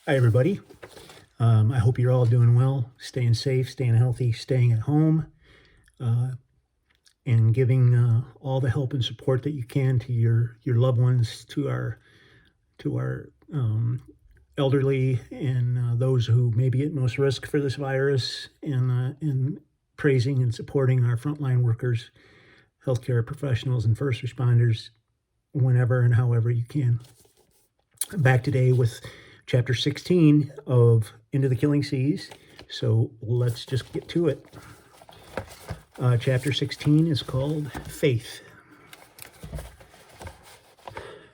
Hi, everybody. I hope you're all doing well, staying safe, staying healthy, staying at home, uh, and giving all the help and support that you can to your loved ones, to our elderly, and those who may be at most risk for this virus, and praising and supporting our frontline workers, healthcare professionals, and first responders whenever and however you can. Back today with chapter 16 of Into the Killing Seas. So let's just get to it. Chapter 16 is called Faith.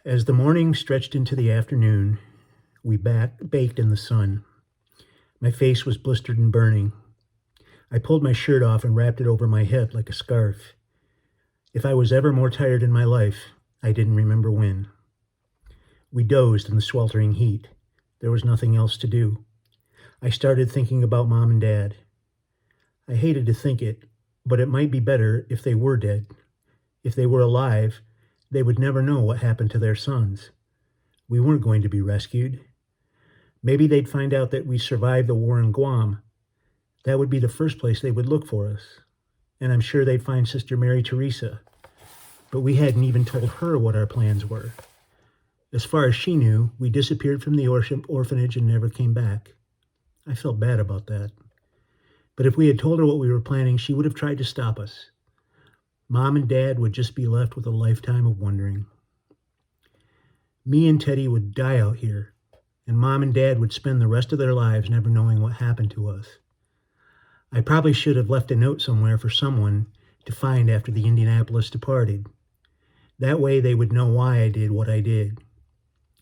As the morning stretched into the afternoon, we baked in the sun. My face was blistered and burning. I pulled my shirt off and wrapped it over my head like a scarf. If I was ever more tired in my life, I didn't remember when. We dozed in the sweltering heat. There was nothing else to do. I started thinking about Mom and Dad. I hated to think it, but it might be better if they were dead. If they were alive, they would never know what happened to their sons. We weren't going to be rescued. Maybe they'd find out that we survived the war in Guam. That would be the first place they would look for us. And I'm sure they'd find Sister Mary Teresa. But we hadn't even told her what our plans were. As far as she knew, we disappeared from the orphanage and never came back. I felt bad about that. But if we had told her what we were planning, she would have tried to stop us. Mom and Dad would just be left with a lifetime of wondering. Me and Teddy would die out here, and Mom and Dad would spend the rest of their lives never knowing what happened to us. I probably should have left a note somewhere for someone to find after the Indianapolis departed. That way they would know why I did what I did.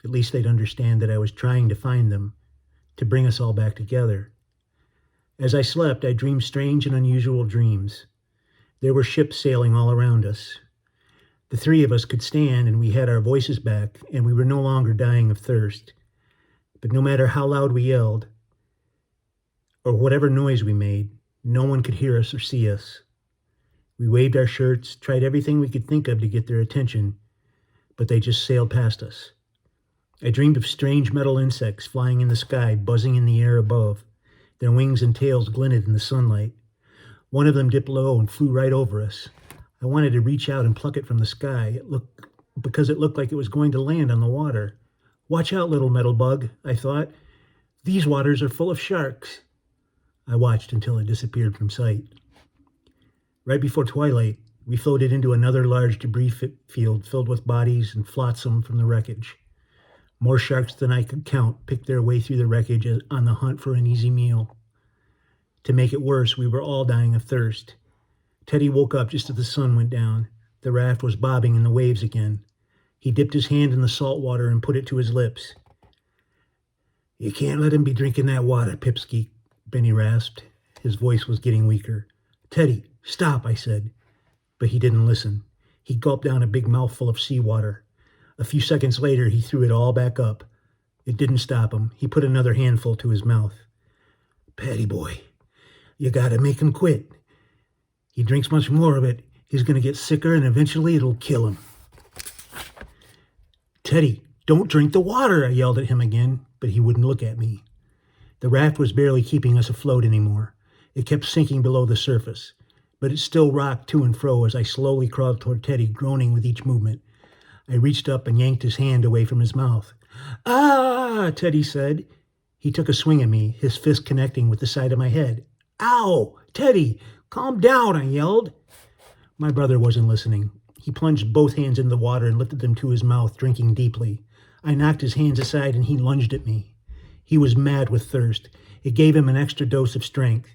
At least they'd understand that I was trying to find them, to bring us all back together. As I slept, I dreamed strange and unusual dreams. There were ships sailing all around us. The three of us could stand, and we had our voices back, and we were no longer dying of thirst. But no matter how loud we yelled, or whatever noise we made, no one could hear us or see us. We waved our shirts, tried everything we could think of to get their attention, but they just sailed past us. I dreamed of strange metal insects flying in the sky, buzzing in the air above. Their wings and tails glinted in the sunlight. One of them dipped low and flew right over us. I wanted to reach out and pluck it from the sky, because it looked like it was going to land on the water. Watch out, little metal bug, I thought. These waters are full of sharks. I watched until it disappeared from sight. Right before twilight, we floated into another large debris field filled with bodies and flotsam from the wreckage. More sharks than I could count picked their way through the wreckage on the hunt for an easy meal. To make it worse, we were all dying of thirst. Teddy woke up just as the sun went down. The raft was bobbing in the waves again. He dipped his hand in the salt water and put it to his lips. "You can't let him be drinking that water, Pipsky," Benny rasped. His voice was getting weaker. "Teddy, stop," I said. But he didn't listen. He gulped down a big mouthful of seawater. A few seconds later, he threw it all back up. It didn't stop him. He put another handful to his mouth. "Patty boy, you gotta make him quit. He drinks much more of it. He's gonna get sicker and eventually it'll kill him." "Teddy, don't drink the water," I yelled at him again, but he wouldn't look at me. The raft was barely keeping us afloat anymore. It kept sinking below the surface, but it still rocked to and fro as I slowly crawled toward Teddy, groaning with each movement. I reached up and yanked his hand away from his mouth. "Ah!" Teddy said. He took a swing at me, his fist connecting with the side of my head. "Ow! Teddy, calm down," I yelled. My brother wasn't listening. He plunged both hands in the water and lifted them to his mouth, drinking deeply. I knocked his hands aside and he lunged at me. He was mad with thirst. It gave him an extra dose of strength.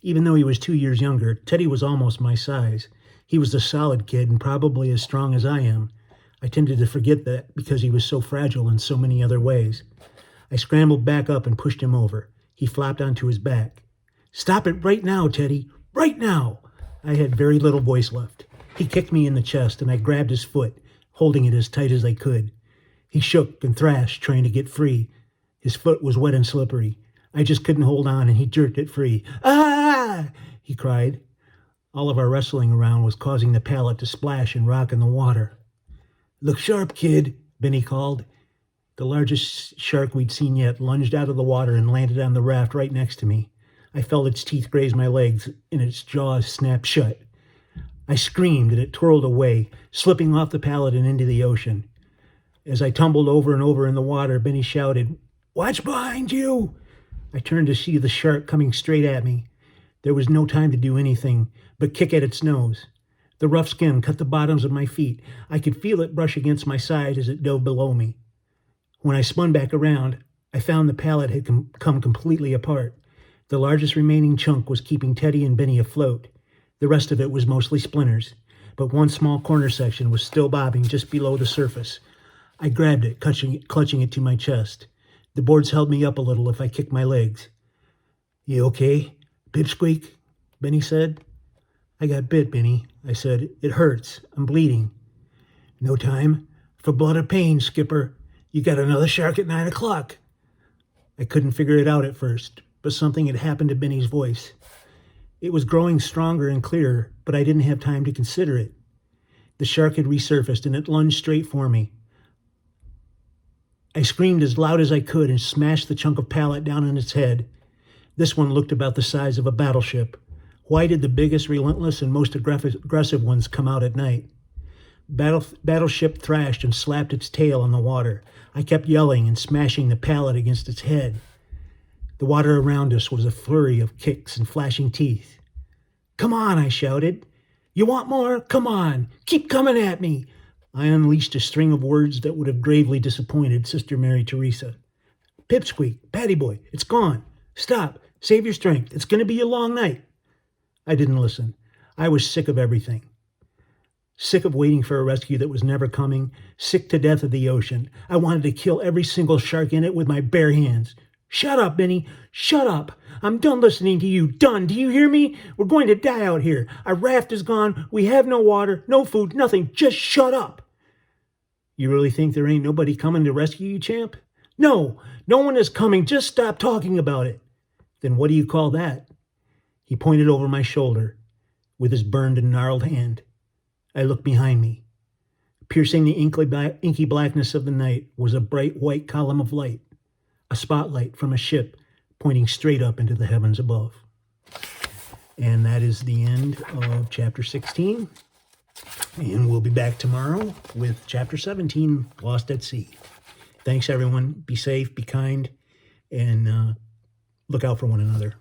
Even though he was 2 years younger, Teddy was almost my size. He was a solid kid and probably as strong as I am. I tended to forget that because he was so fragile in so many other ways. I scrambled back up and pushed him over. He flopped onto his back. "Stop it right now, Teddy. Right now!" I had very little voice left. He kicked me in the chest and I grabbed his foot, holding it as tight as I could. He shook and thrashed, trying to get free. His foot was wet and slippery. I just couldn't hold on and he jerked it free. "Ah!" he cried. All of our wrestling around was causing the pallet to splash and rock in the water. "Look sharp, kid," Benny called. The largest shark we'd seen yet lunged out of the water and landed on the raft right next to me. I felt its teeth graze my legs and its jaws snap shut. I screamed and it twirled away, slipping off the pallet and into the ocean. As I tumbled over and over in the water, Benny shouted, "Watch behind you!" I turned to see the shark coming straight at me. There was no time to do anything but kick at its nose. The rough skin cut the bottoms of my feet. I could feel it brush against my side as it dove below me. When I spun back around, I found the pallet had come completely apart. The largest remaining chunk was keeping Teddy and Benny afloat. The rest of it was mostly splinters, but one small corner section was still bobbing just below the surface. I grabbed it, clutching it to my chest. The boards held me up a little if I kicked my legs. "You okay, Pipsqueak?" Benny said. "I got bit, Benny," I said. "It hurts. I'm bleeding." "No time for blood or pain, Skipper. You got another shark at 9 o'clock. I couldn't figure it out at first, but something had happened to Benny's voice. It was growing stronger and clearer, but I didn't have time to consider it. The shark had resurfaced and it lunged straight for me. I screamed as loud as I could and smashed the chunk of pallet down on its head. This one looked about the size of a battleship. Why did the biggest, relentless, and most aggressive ones come out at night? Battleship thrashed and slapped its tail on the water. I kept yelling and smashing the pallet against its head. The water around us was a flurry of kicks and flashing teeth. "Come on," I shouted. "You want more? Come on. Keep coming at me." I unleashed a string of words that would have gravely disappointed Sister Mary Teresa. "Pipsqueak, Patty Boy, it's gone. Stop. Save your strength. It's going to be a long night." I didn't listen. I was sick of everything. Sick of waiting for a rescue that was never coming. Sick to death of the ocean. I wanted to kill every single shark in it with my bare hands. "Shut up, Benny. Shut up. I'm done listening to you. Done. Do you hear me? We're going to die out here. Our raft is gone. We have no water, no food, nothing. Just shut up." "You really think there ain't nobody coming to rescue you, champ?" "No, no one is coming. Just stop talking about it." "Then what do you call that?" He pointed over my shoulder with his burned and gnarled hand. I looked behind me. Piercing the inky blackness of the night was a bright white column of light, a spotlight from a ship pointing straight up into the heavens above. And that is the end of Chapter 16. And we'll be back tomorrow with Chapter 17, Lost at Sea. Thanks, everyone. Be safe, be kind, and look out for one another.